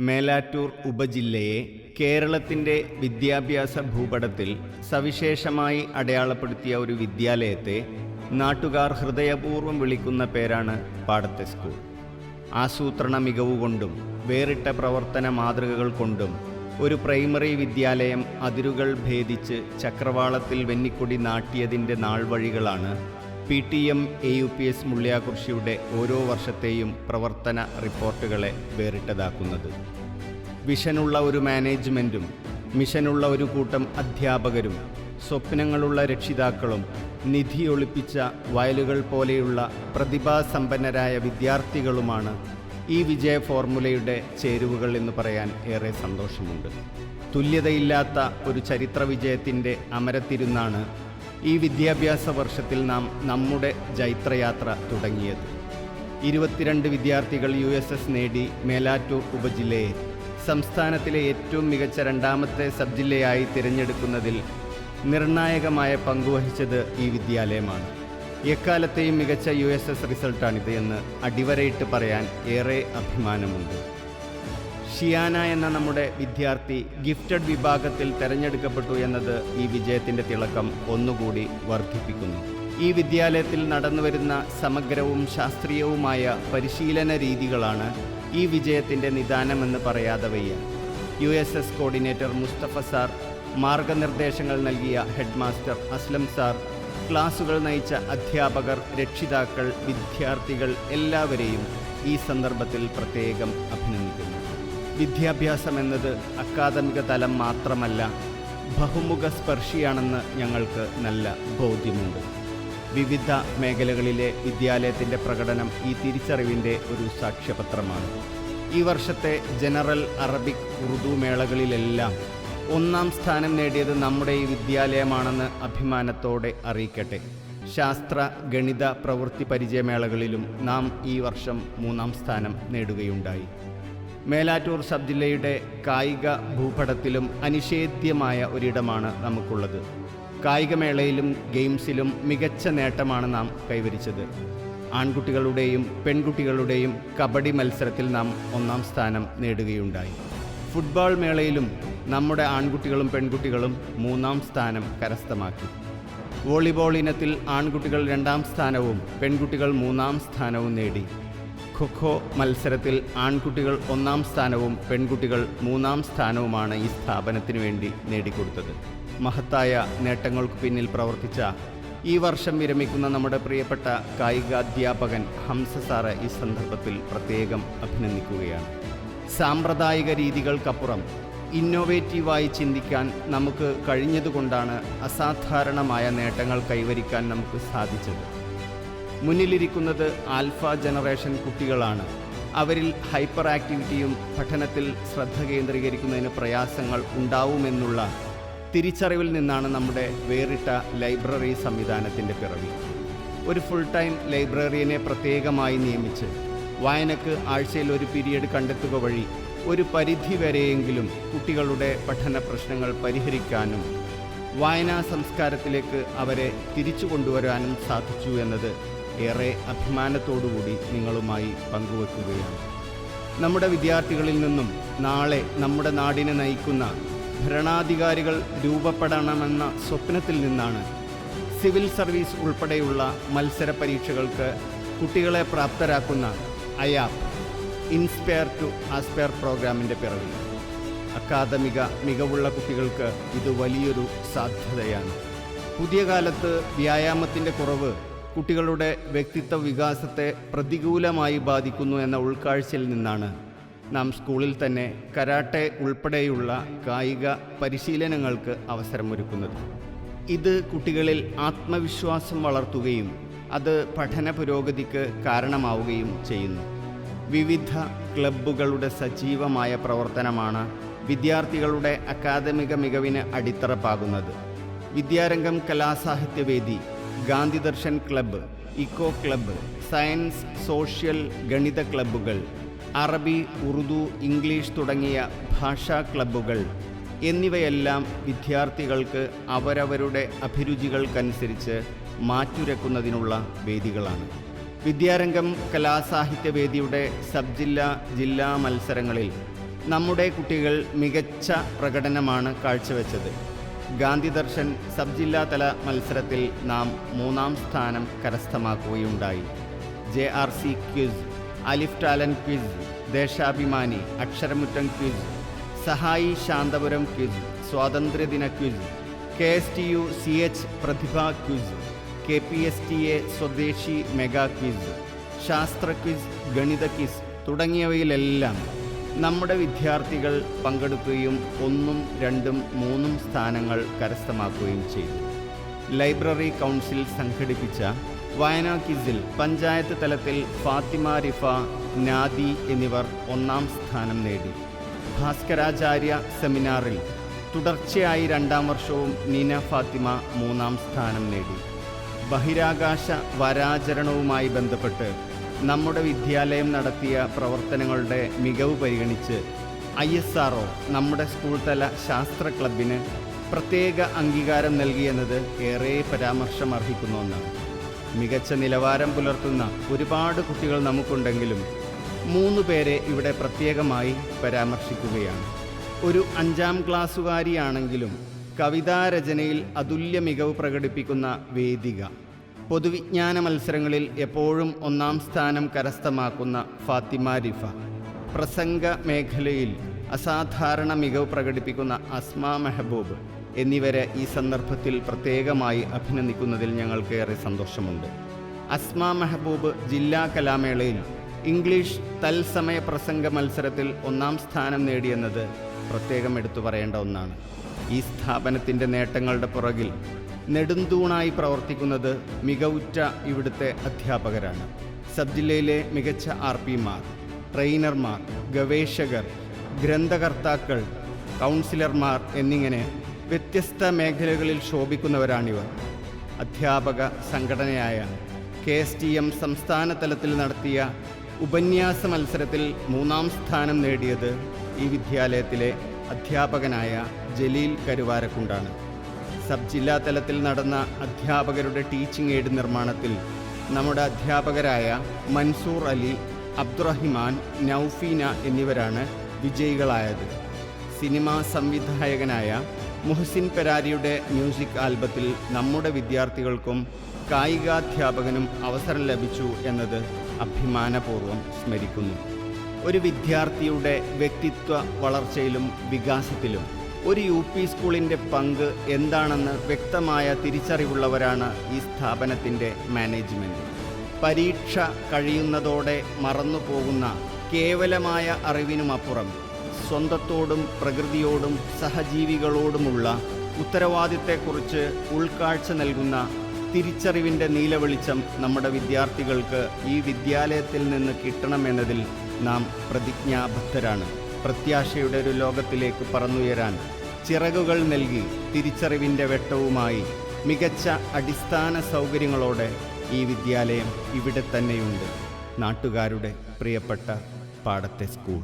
മേലാറ്റൂർ ഉപജില്ലയെ കേരളത്തിൻ്റെ വിദ്യാഭ്യാസ ഭൂപടത്തിൽ സവിശേഷമായി അടയാളപ്പെടുത്തിയ ഒരു വിദ്യാലയത്തെ നാട്ടുകാർ ഹൃദയപൂർവ്വം വിളിക്കുന്ന പേരാണ് പാടത്തെ സ്കൂൾ. ആസൂത്രണ മികവുകൊണ്ടും വേറിട്ട പ്രവർത്തന മാതൃകകൾ കൊണ്ടും ഒരു പ്രൈമറി വിദ്യാലയം അതിരുകൾ ഭേദിച്ച് ചക്രവാളത്തിൽ വെന്നിക്കൊടി നാട്ടിയതിൻ്റെ നാൾവഴികളാണ് PTM AUPS മുള്ളിയാകുറിശ്ശിയുടെ ഓരോ വർഷത്തെയും പ്രവർത്തന റിപ്പോർട്ടുകളെ വേറിട്ടതാക്കുന്നത്. വിഷനുള്ള ഒരു മാനേജ്മെൻറ്റും മിഷനുള്ള ഒരു കൂട്ടം അധ്യാപകരും സ്വപ്നങ്ങളുള്ള രക്ഷിതാക്കളും നിധിയൊളിപ്പിച്ച വയലുകൾ പോലെയുള്ള പ്രതിഭാസമ്പന്നരായ വിദ്യാർത്ഥികളുമാണ് ഈ വിജയ ഫോർമുലയുടെ ചേരുവകൾ എന്ന് പറയാൻ ഏറെ സന്തോഷമുണ്ട്. തുല്യതയില്ലാത്ത ഒരു ചരിത്ര വിജയത്തിൻ്റെ അമരത്തിരുന്നാണ് ഈ വിദ്യാഭ്യാസ വർഷത്തിൽ നാം നമ്മുടെ ജൈത്രയാത്ര തുടങ്ങിയത്. 22 വിദ്യാർത്ഥികൾ USS നേടി മേലാറ്റൂർ ഉപജില്ലയെ സംസ്ഥാനത്തിലെ ഏറ്റവും മികച്ച രണ്ടാമത്തെ സബ് ജില്ലയായി തിരഞ്ഞെടുക്കുന്നതിൽ നിർണായകമായ പങ്കുവഹിച്ചത് ഈ വിദ്യാലയമാണ്. എക്കാലത്തെയും മികച്ച USS റിസൾട്ടാണിത് എന്ന് അടിവരയിട്ട് പറയാൻ ഏറെ അഭിമാനമുണ്ട്. ഷിയാന എന്ന നമ്മുടെ വിദ്യാർത്ഥി ഗിഫ്റ്റഡ് വിഭാഗത്തിൽ തിരഞ്ഞെടുക്കപ്പെട്ടു എന്നത് ഈ വിജയത്തിൻ്റെ തിളക്കം ഒന്നുകൂടി വർദ്ധിപ്പിക്കുന്നു. ഈ വിദ്യാലയത്തിൽ നടന്നുവരുന്ന സമഗ്രവും ശാസ്ത്രീയവുമായ പരിശീലന രീതികളാണ് ഈ വിജയത്തിൻ്റെ നിദാനമെന്ന് പറയാതെ വയ്യ. USS കോർഡിനേറ്റർ മുസ്തഫ സാർ, മാർഗനിർദ്ദേശങ്ങൾ നൽകിയ ഹെഡ് മാസ്റ്റർ അസ്ലം സാർ, ക്ലാസുകൾ നയിച്ച അധ്യാപകർ, രക്ഷിതാക്കൾ, വിദ്യാർത്ഥികൾ എല്ലാവരെയും ഈ സന്ദർഭത്തിൽ പ്രത്യേകം അഭിനന്ദിക്കുന്നു. വിദ്യാഭ്യാസം എന്നത് അക്കാദമിക തലം മാത്രമല്ല, ബഹുമുഖ സ്പർശിയാണെന്ന് ഞങ്ങൾക്ക് നല്ല ബോധ്യമുണ്ട്. വിവിധ മേഖലകളിലെ വിദ്യാലയത്തിൻ്റെ പ്രകടനം ഈ തിരിച്ചറിവിൻ്റെ ഒരു സാക്ഷ്യപത്രമാണ്. ഈ വർഷത്തെ ജനറൽ അറബിക് ഉറുദു മേളകളിലെല്ലാം ഒന്നാം സ്ഥാനം നേടിയത് നമ്മുടെ ഈ വിദ്യാലയമാണെന്ന് അഭിമാനത്തോടെ അറിയിക്കട്ടെ. ശാസ്ത്ര, ഗണിത, പ്രവൃത്തി പരിചയമേളകളിലും നാം ഈ വർഷം 3ാം സ്ഥാനം നേടുകയുണ്ടായി. മേലാറ്റൂർ സബ് ജില്ലയുടെ കായിക ഭൂപടത്തിലും അനിഷേധ്യമായ ഒരിടമാണ് നമുക്കുള്ളത്. കായികമേളയിലും ഗെയിംസിലും മികച്ച നേട്ടമാണ് നാം കൈവരിച്ചത്. ആൺകുട്ടികളുടെയും പെൺകുട്ടികളുടെയും കബഡി മത്സരത്തിൽ നാം 1ാം സ്ഥാനം നേടുകയുണ്ടായി. ഫുട്ബോൾ മേളയിലും നമ്മുടെ ആൺകുട്ടികളും പെൺകുട്ടികളും 3ാം സ്ഥാനം കരസ്ഥമാക്കി. വോളിബോൾ ഇനത്തിൽ ആൺകുട്ടികൾ 2ാം സ്ഥാനവും പെൺകുട്ടികൾ 3ാം സ്ഥാനവും നേടി. ഖോ മത്സരത്തിൽ ആൺകുട്ടികൾ 1ാം സ്ഥാനവും പെൺകുട്ടികൾ 3ാം സ്ഥാനവുമാണ് ഈ സ്ഥാപനത്തിനു വേണ്ടി നേടിക്കൊടുത്തത്. മഹത്തായ നേട്ടങ്ങൾക്ക് പിന്നിൽ പ്രവർത്തിച്ച ഈ വർഷം വിരമിക്കുന്ന നമ്മുടെ പ്രിയപ്പെട്ട കായികാധ്യാപകൻ ഹംസ സാറ് ഈ സന്ദർഭത്തിൽ പ്രത്യേകം അഭിനന്ദിക്കുകയാണ്. സാമ്പ്രദായിക രീതികൾക്കപ്പുറം ഇന്നോവേറ്റീവായി ചിന്തിക്കാൻ നമുക്ക് കഴിഞ്ഞതുകൊണ്ടാണ് അസാധാരണമായ നേട്ടങ്ങൾ കൈവരിക്കാൻ നമുക്ക് സാധിച്ചത്. മുന്നിലിരിക്കുന്നത് ആൽഫ ജനറേഷൻ കുട്ടികളാണ്. അവരിൽ ഹൈപ്പർ ആക്ടിവിറ്റിയും പഠനത്തിൽ ശ്രദ്ധ കേന്ദ്രീകരിക്കുന്നതിന് പ്രയാസങ്ങൾ ഉണ്ടാവുമെന്നുള്ള തിരിച്ചറിവിൽ നിന്നാണ് നമ്മുടെ വേറിട്ട ലൈബ്രറി സംവിധാനത്തിൻ്റെ പിറവി. ഒരു ഫുൾ ടൈം ലൈബ്രറിയനെ പ്രത്യേകമായി നിയമിച്ച് വായനക്ക് ആഴ്ചയിൽ ഒരു പീരിയഡ് കണ്ടെത്തുക വഴി ഒരു പരിധി വരെയെങ്കിലും കുട്ടികളുടെ പഠന പ്രശ്നങ്ങൾ പരിഹരിക്കാനും വായനാ സംസ്കാരത്തിലേക്ക് അവരെ തിരിച്ചു കൊണ്ടുവരാനും സാധിച്ചു എന്നത് ഏറെ അഭിമാനത്തോടുകൂടി നിങ്ങളുമായി പങ്കുവെക്കുകയാണ്. നമ്മുടെ വിദ്യാർത്ഥികളിൽ നിന്നും നാളെ നമ്മുടെ നാടിനെ നയിക്കുന്ന ഭരണാധികാരികൾ രൂപപ്പെടണമെന്ന സ്വപ്നത്തിൽ നിന്നാണ് സിവിൽ സർവീസ് ഉൾപ്പെടെയുള്ള മത്സര പരീക്ഷകൾക്ക് കുട്ടികളെ പ്രാപ്തരാക്കുന്ന അയാപ് ഇൻസ്പയർ ടു ആസ്പയർ പ്രോഗ്രാമിൻ്റെ പിറവി. അക്കാദമിക മികവുള്ള കുട്ടികൾക്ക് ഇത് വലിയൊരു സാധ്യതയാണ്. പുതിയ കാലത്ത് വ്യായാമത്തിൻ്റെ കുറവ് കുട്ടികളുടെ വ്യക്തിത്വ വികാസത്തെ പ്രതികൂലമായി ബാധിക്കുന്നു എന്ന ഉൾക്കാഴ്ചയിൽ നിന്നാണ് നാം സ്കൂളിൽ തന്നെ കരാട്ടെ ഉൾപ്പെടെയുള്ള കായിക പരിശീലനങ്ങൾക്ക് അവസരമൊരുക്കുന്നത്. ഇത് കുട്ടികളിൽ ആത്മവിശ്വാസം വളർത്തുകയും അത് പഠന പുരോഗതിക്ക് കാരണമാവുകയും ചെയ്യുന്നു. വിവിധ ക്ലബ്ബുകളുടെ സജീവമായ പ്രവർത്തനമാണ് വിദ്യാർത്ഥികളുടെ അക്കാദമിക മികവിന് അടിത്തറപ്പാകുന്നത്. Vidyarangam Kalasahithyavedi, Gandhi Darshan club, eco club, science, social, ഗണിത ക്ലബ്ബുകൾ, അറബി, ഉറുദു, ഇംഗ്ലീഷ് തുടങ്ങിയ ഭാഷാ ക്ലബ്ബുകൾ എന്നിവയെല്ലാം വിദ്യാർത്ഥികൾക്ക് അവരവരുടെ അഭിരുചികൾക്കനുസരിച്ച് മാറ്റുരക്കുന്നതിനുള്ള വേദികളാണ്. വിദ്യാരംഗം കലാസാഹിത്യവേദിയുടെ സബ് ജില്ലാ മത്സരങ്ങളിൽ നമ്മുടെ കുട്ടികൾ മികച്ച പ്രകടനമാണ് കാഴ്ചവെച്ചത്. ഗാന്ധി ദർശൻ സബ് ജില്ലാതല മത്സരത്തിൽ നാം 3ാം സ്ഥാനം കരസ്ഥമാക്കുകയുണ്ടായി. JRC ക്വിസ്, അലിഫ് ടാലൻറ്റ് ക്വിസ്, ദേശാഭിമാനി, അക്ഷരമുറ്റം ക്വിസ്, സഹായി ശാന്തപുരം ക്വിസ്, സ്വാതന്ത്ര്യദിന ക്വിസ്, KSTU CH പ്രതിഭ ക്വിസ്, KPSTA സ്വദേശി മെഗാ ക്വിസ്, ശാസ്ത്ര ക്വിസ്, ഗണിത ക്വിസ് തുടങ്ങിയവയിലെല്ലാം നമ്മുടെ വിദ്യാർത്ഥികൾ പങ്കെടുക്കുകയും 1ഉം 2ഉം 3ഉം സ്ഥാനങ്ങൾ കരസ്ഥമാക്കുകയും ചെയ്തു. ലൈബ്രറി കൗൺസിൽ സംഘടിപ്പിച്ച വായനാ ക്വിസിൽ പഞ്ചായത്ത് തലത്തിൽ ഫാത്തിമ റിഫ, നാദി എന്നിവർ 1ാം സ്ഥാനം നേടി. ഭാസ്കരാചാര്യ സെമിനാറിൽ തുടർച്ചയായി 2ാം വർഷവും നീന ഫാത്തിമ 3ാം സ്ഥാനം നേടി. ബഹിരാകാശ വാരാചരണവുമായി ബന്ധപ്പെട്ട് നമ്മുടെ വിദ്യാലയം നടത്തിയ പ്രവർത്തനങ്ങളുടെ മികവ് പരിഗണിച്ച് ISRO നമ്മുടെ സ്കൂൾ തല ശാസ്ത്ര ക്ലബിന് പ്രത്യേക അംഗീകാരം നൽകിയെന്നത് ഏറെ പരാമർശമർഹിക്കുന്ന ഒന്നാണ്. മികച്ച നിലവാരം പുലർത്തുന്ന ഒരുപാട് കുട്ടികൾ നമുക്കുണ്ടെങ്കിലും 3 പേരെ ഇവിടെ പ്രത്യേകമായി പരാമർശിക്കുകയാണ്. ഒരു 5ാം ക്ലാസ്സുകാരിയാണെങ്കിലും കവിതാരചനയിൽ അതുല്യ മികവ് പ്രകടിപ്പിക്കുന്ന വേദിക, പൊതുവിജ്ഞാന മത്സരങ്ങളിൽ എപ്പോഴും 1ാം സ്ഥാനം കരസ്ഥമാക്കുന്ന ഫാത്തിമ റിഫ, പ്രസംഗ മേഖലയിൽ അസാധാരണ മികവ് പ്രകടിപ്പിക്കുന്ന അസ്മ മെഹബൂബ് എന്നിവരെ ഈ സന്ദർഭത്തിൽ പ്രത്യേകമായി അഭിനന്ദിക്കുന്നതിൽ ഞങ്ങൾക്കേറെ സന്തോഷമുണ്ട്. അസ്മ മെഹബൂബ് ജില്ലാ കലാമേളയിൽ ഇംഗ്ലീഷ് തത്സമയ പ്രസംഗ മത്സരത്തിൽ 1ാം സ്ഥാനം നേടിയെന്നത് പ്രത്യേകം എടുത്തു പറയേണ്ട ഒന്നാണ്. ഈ സ്ഥാപനത്തിൻ്റെ നേട്ടങ്ങളുടെ പുറകിൽ നെടുന്തൂണായി പ്രവർത്തിക്കുന്നത് മികവുറ്റ ഇവിടുത്തെ അധ്യാപകരാണ്. സബ് ജില്ലയിലെ മികച്ച RPമാർ, ട്രെയിനർമാർ, ഗവേഷകർ, ഗ്രന്ഥകർത്താക്കൾ, കൗൺസിലർമാർ എന്നിങ്ങനെ വ്യത്യസ്ത മേഖലകളിൽ ശോഭിക്കുന്നവരാണിവർ. അധ്യാപക സംഘടനയായ KSTM സംസ്ഥാന തലത്തിൽ നടത്തിയ ഉപന്യാസ മത്സരത്തിൽ 3ാം സ്ഥാനം നേടിയത് ഈ വിദ്യാലയത്തിലെ അധ്യാപകനായ ജലീൽ കരുവാരക്കുണ്ടാണ്. സബ് ജില്ലാ തലത്തിൽ നടന്ന അധ്യാപകരുടെ ടീച്ചിങ് എയ്ഡ് നിർമ്മാണത്തിൽ നമ്മുടെ അധ്യാപകരായ മൻസൂർ അലി, അബ്ദുറഹിമാൻ, നൗഫീന എന്നിവരാണ് വിജയികളായത്. സിനിമാ സംവിധായകനായ മുഹസിൻ പെരാരിയുടെ മ്യൂസിക് ആൽബത്തിൽ നമ്മുടെ വിദ്യാർത്ഥികൾക്കും കായികാധ്യാപകനും അവസരം ലഭിച്ചു എന്നത് അഭിമാനപൂർവ്വം സ്മരിക്കുന്നു. ഒരു വിദ്യാർത്ഥിയുടെ വ്യക്തിത്വ വളർച്ചയിലും വികാസത്തിലും ഒരു UP സ്കൂളിൻ്റെ പങ്ക് എന്താണെന്ന് വ്യക്തമായ തിരിച്ചറിവുള്ളവരാണ് ഈ സ്ഥാപനത്തിൻ്റെ മാനേജ്മെൻറ്റ്. പരീക്ഷ കഴിയുന്നതോടെ മറന്നുപോകുന്ന കേവലമായ അറിവിനുമപ്പുറം സ്വന്തത്തോടും പ്രകൃതിയോടും സഹജീവികളോടുമുള്ള ഉത്തരവാദിത്വത്തെക്കുറിച്ച് ഉൾക്കാഴ്ച നൽകുന്ന തിരിച്ചറിവിൻ്റെ നീലവെളിച്ചം നമ്മുടെ വിദ്യാർത്ഥികൾക്ക് ഈ വിദ്യാലയത്തിൽ നിന്ന് കിട്ടണമെന്നതിൽ നാം പ്രതിജ്ഞാബദ്ധരാണ്. പ്രത്യാശയുടെ ഒരു ലോകത്തിലേക്ക് പറന്നുയരാൻ ചിറകുകൾ നൽകി തിരിച്ചറിവിൻ്റെ വെട്ടവുമായി മികച്ച അടിസ്ഥാന സൗകര്യങ്ങളോടെ ഈ വിദ്യാലയം ഇവിടെ തന്നെയുണ്ട്. നാട്ടുകാരുടെ പ്രിയപ്പെട്ട പാടത്തെ സ്കൂൾ.